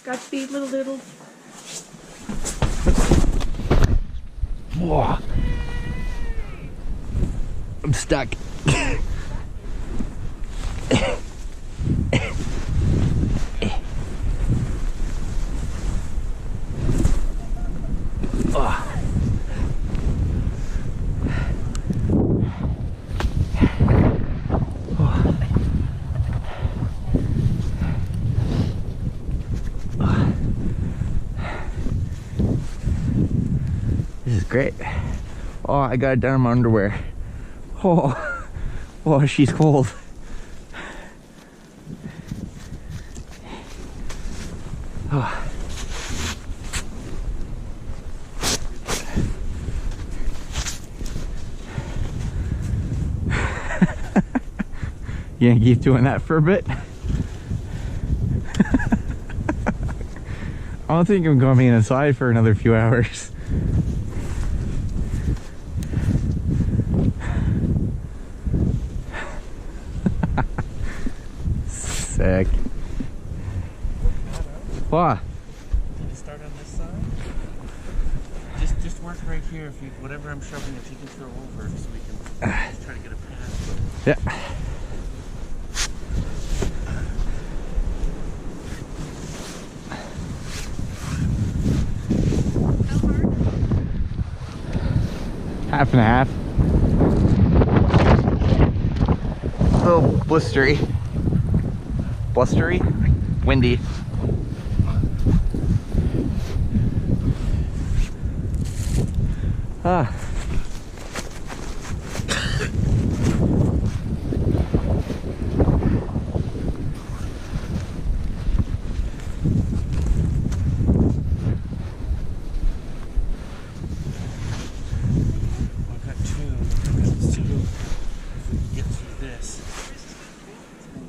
Godspeed, little doodle. Whoa. I'm stuck. This is great. Oh, I got it down in my underwear. Oh, oh, she's cold. Oh. You gonna keep doing that for a bit? I don't think I'm gonna be inside for another few hours. Sick. What? Did you start on this side? Just work right here. If you, whatever I'm shoving, if you can throw over, so we can just try to get a pass. Yeah. Half and a half. A little blistery. Blustery? Windy. Ah.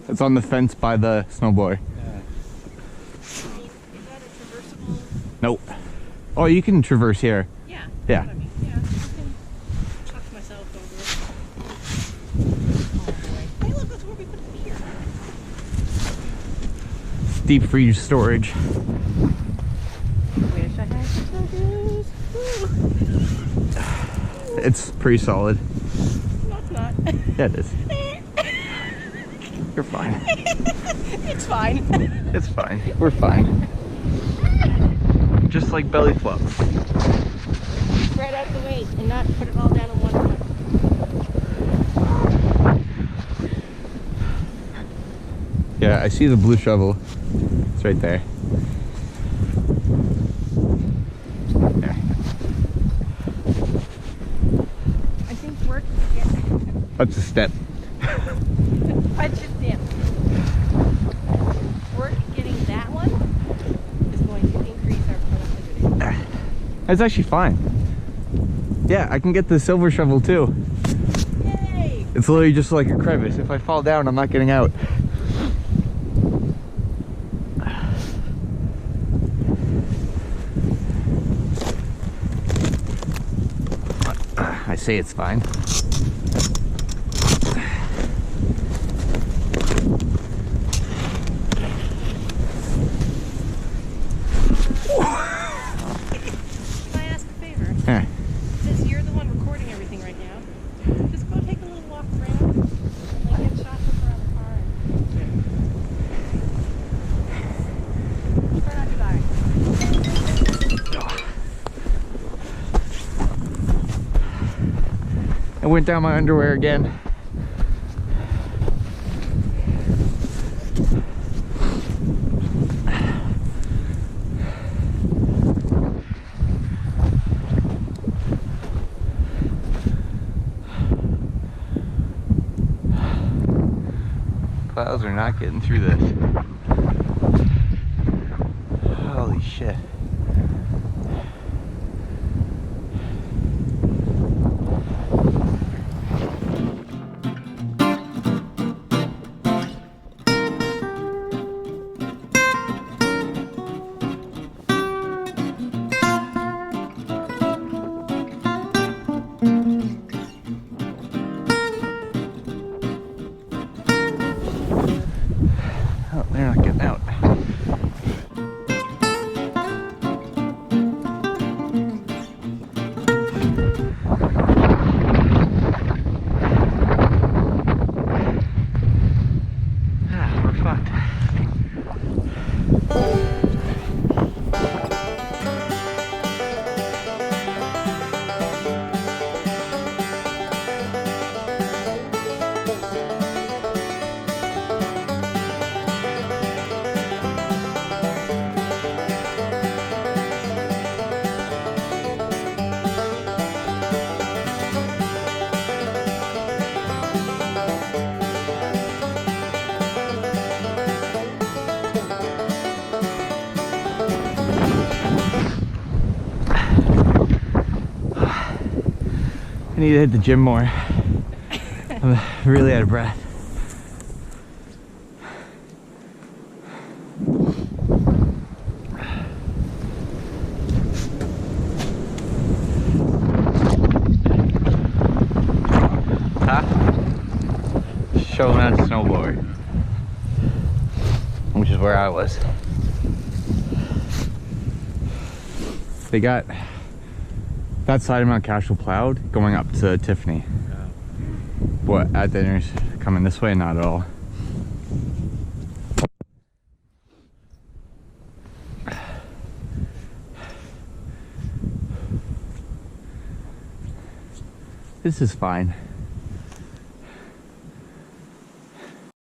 It's on the fence by the snowboard. Yeah. Is that a traversable? Nope. Oh, you can traverse here. Yeah. Yeah. That's what I mean. Yeah. I can tuck myself over. Oh, hey, look, that's where we put the beer. Deep freeze storage. Wish I had some Woo. It's pretty solid. No, it's not. Yeah, it is. You're fine. It's fine. It's fine. We're fine. Just like belly flop. Spread out the weight and not put it all down on one foot. Yeah, I see the blue shovel. It's right there. There. I think work to get What's a step? punch it down. Work getting that one is going to increase our productivity. That's actually fine. Yeah, I can get the silver shovel too. Yay! It's literally just like a crevice. If I fall down, I'm not getting out. I say it's fine. Yeah. Since you're the one recording everything right now, just go take a little walk around and get shots of around the car. Try not to die. I went down my underwear again. Clouds are not getting through this. Holy shit. Oh, they're not getting out. need to hit the gym more. I'm really out of breath. Showing that snowboard, which is where I was. They got that side of Mount Cashel plowed going up to Tiffany. What, at the intersection coming this way? Not at all. This is fine.